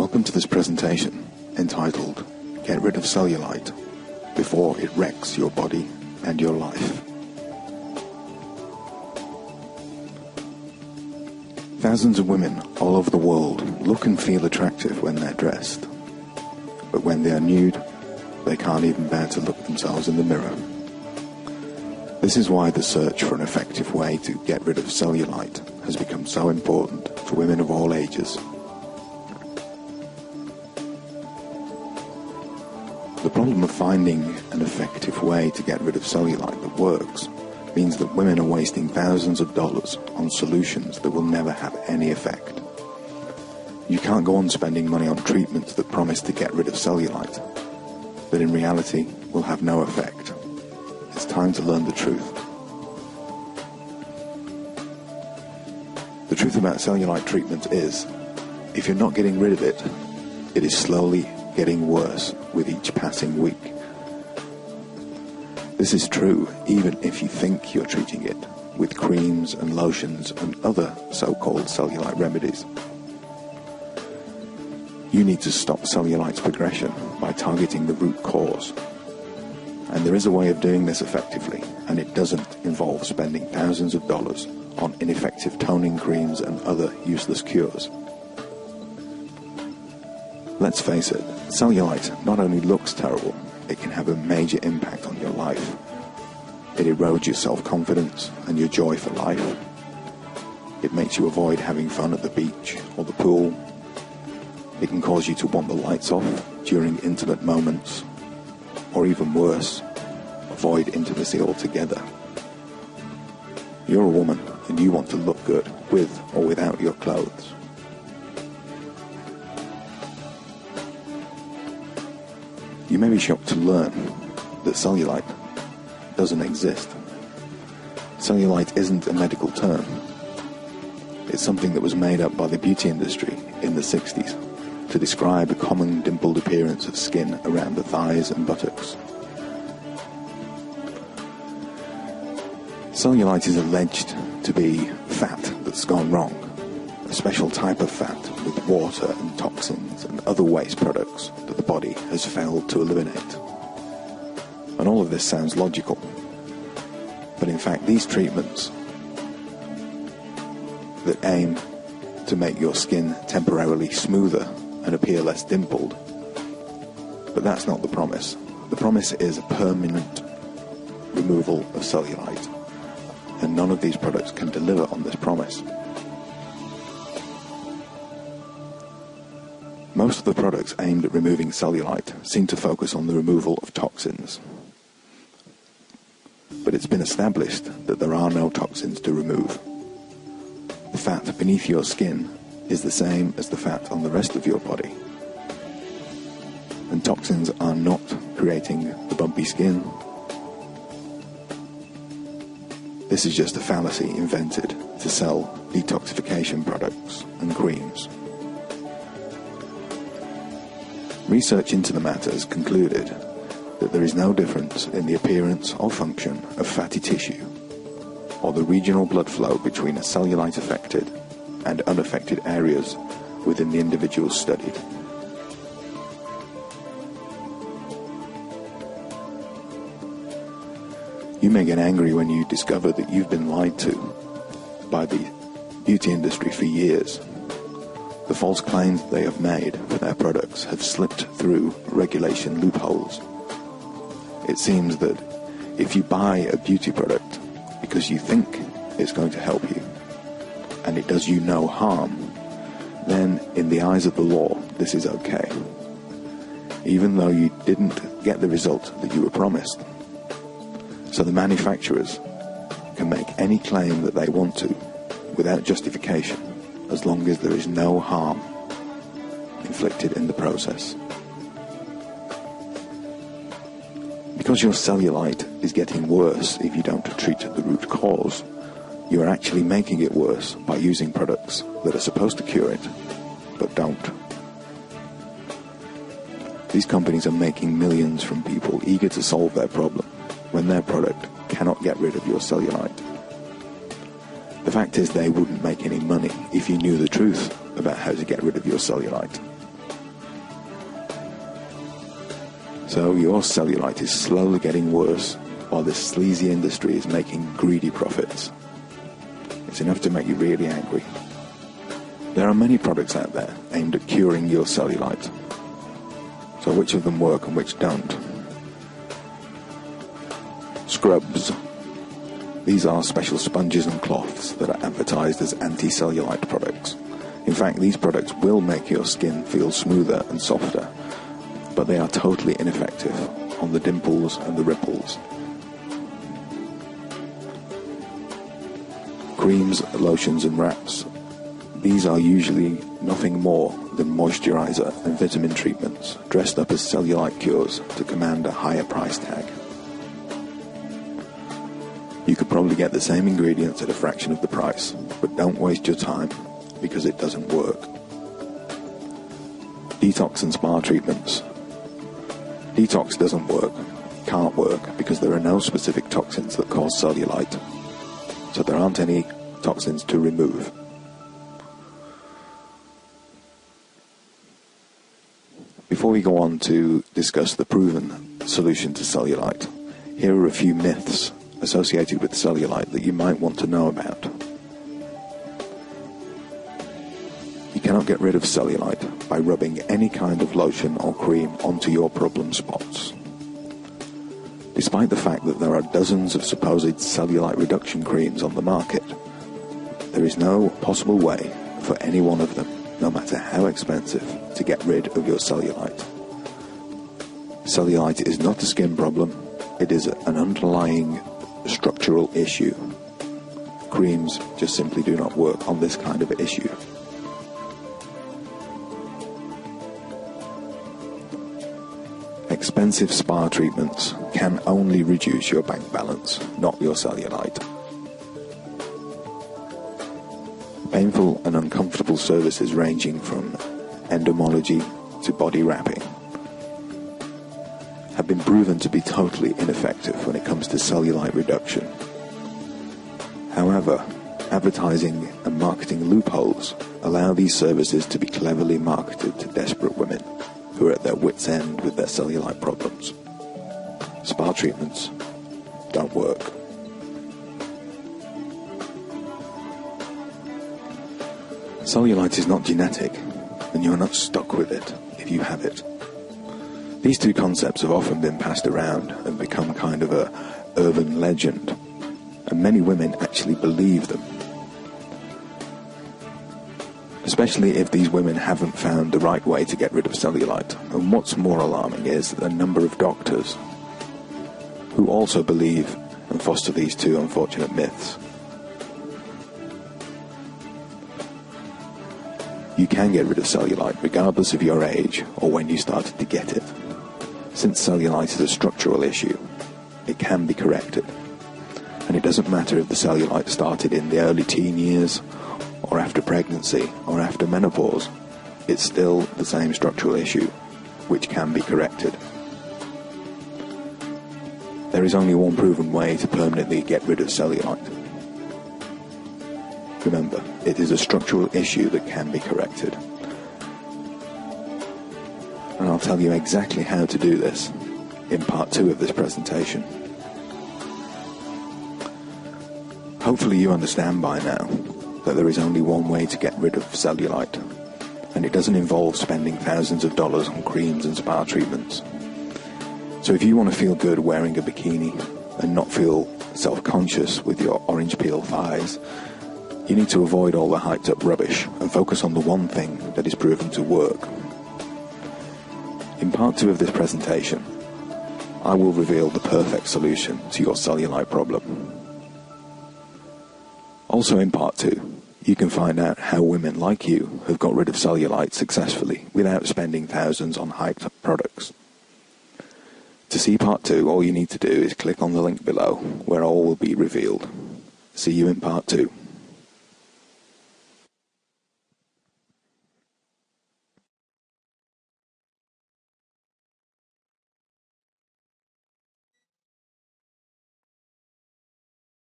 Welcome to this presentation entitled Get Rid of Cellulite Before It Wrecks Your Body and Your Life. Thousands of women all over the world look and feel attractive when they're dressed, but when they are nude, they can't even bear to look themselves in the mirror. This is why the search for an effective way to get rid of cellulite has become so important for women of all ages. The problem of finding an effective way to get rid of cellulite that works means that women are wasting thousands of dollars on solutions that will never have any effect. You can't go on spending money on treatments that promise to get rid of cellulite, but in reality will have no effect. It's time to learn the truth. The truth about cellulite treatment is, if you're not getting rid of it, it is slowly getting worse with each passing week. This is true even if you think you're treating it with creams and lotions and other so-called cellulite remedies. You need to stop cellulite's progression by targeting the root cause. And there is a way of doing this effectively, and it doesn't involve spending thousands of dollars on ineffective toning creams and other useless cures. Let's face it, cellulite not only looks terrible, it can have a major impact on your life. It erodes your self-confidence and your joy for life. It makes you avoid having fun at the beach or the pool. It can cause you to want the lights off during intimate moments, or even worse, avoid intimacy altogether. You're a woman and you want to look good with or without your clothes. You may be shocked to learn that cellulite doesn't exist. Cellulite isn't a medical term. It's something that was made up by the beauty industry in the 60s to describe a common dimpled appearance of skin around the thighs and buttocks. Cellulite is alleged to be fat that's gone wrong, a special type of fat with water and toxins and other waste products that the body has failed to eliminate. And all of this sounds logical, but in fact these treatments that aim to make your skin temporarily smoother and appear less dimpled, but that's not the promise. The promise is a permanent removal of cellulite, and none of these products can deliver on this promise. Most of the products aimed at removing cellulite seem to focus on the removal of toxins. But it's been established that there are no toxins to remove. The fat beneath your skin is the same as the fat on the rest of your body. And toxins are not creating the bumpy skin. This is just a fallacy invented to sell detoxification products and creams. Research into the matter has concluded that there is no difference in the appearance or function of fatty tissue or the regional blood flow between a cellulite-affected and unaffected areas within the individuals studied. You may get angry when you discover that you've been lied to by the beauty industry for years. The false claims they have made for their products have slipped through regulation loopholes. It seems that if you buy a beauty product because you think it's going to help you, and it does you no harm, then in the eyes of the law, this is okay, even though you didn't get the result that you were promised. So the manufacturers can make any claim that they want to without justification, as long as there is no harm inflicted in the process. Because your cellulite is getting worse if you don't treat the root cause, you are actually making it worse by using products that are supposed to cure it, but don't. These companies are making millions from people eager to solve their problem when their product cannot get rid of your cellulite. The fact is they wouldn't make any money if you knew the truth about how to get rid of your cellulite. So your cellulite is slowly getting worse while this sleazy industry is making greedy profits. It's enough to make you really angry. There are many products out there aimed at curing your cellulite. So which of them work and which don't? Scrubs. These are special sponges and cloths that are advertised as anti-cellulite products. In fact, these products will make your skin feel smoother and softer, but they are totally ineffective on the dimples and the ripples. Creams, lotions and wraps. These are usually nothing more than moisturizer and vitamin treatments dressed up as cellulite cures to command a higher price tag. You could probably get the same ingredients at a fraction of the price, but don't waste your time because it doesn't work. Detox and spa treatments. Detox doesn't work, can't work, because there are no specific toxins that cause cellulite. So there aren't any toxins to remove. Before we go on to discuss the proven solution to cellulite, here are a few myths associated with cellulite that you might want to know about. You cannot get rid of cellulite by rubbing any kind of lotion or cream onto your problem spots. Despite the fact that there are dozens of supposed cellulite reduction creams on the market, there is no possible way for any one of them, no matter how expensive, to get rid of your cellulite. Cellulite is not a skin problem, it is an underlying structural issue. Creams just simply do not work on this kind of issue. Expensive spa treatments can only reduce your bank balance, not your cellulite. Painful and uncomfortable services ranging from endomology to body wrapping have been proven to be totally ineffective when it comes to cellulite reduction. However, advertising and marketing loopholes allow these services to be cleverly marketed to desperate women who are at their wits' end with their cellulite problems. Spa treatments don't work. Cellulite is not genetic, and you are not stuck with it if you have it. These two concepts have often been passed around and become kind of a urban legend, and many women actually believe them. Especially if these women haven't found the right way to get rid of cellulite. And what's more alarming is the number of doctors who also believe and foster these two unfortunate myths. You can get rid of cellulite regardless of your age or when you started to get it. Since cellulite is a structural issue, it can be corrected. And it doesn't matter if the cellulite started in the early teen years, or after pregnancy, or after menopause, it's still the same structural issue, which can be corrected. There is only one proven way to permanently get rid of cellulite. Remember, it is a structural issue that can be corrected. And I'll tell you exactly how to do this in part 2 of this presentation. Hopefully you understand by now that there is only one way to get rid of cellulite, and it doesn't involve spending thousands of dollars on creams and spa treatments. So if you want to feel good wearing a bikini and not feel self-conscious with your orange peel thighs, you need to avoid all the hyped up rubbish and focus on the one thing that is proven to work. In part 2 of this presentation, I will reveal the perfect solution to your cellulite problem. Also in part 2, you can find out how women like you have got rid of cellulite successfully without spending thousands on hyped up products. To see part 2, all you need to do is click on the link below, where all will be revealed. See you in part 2.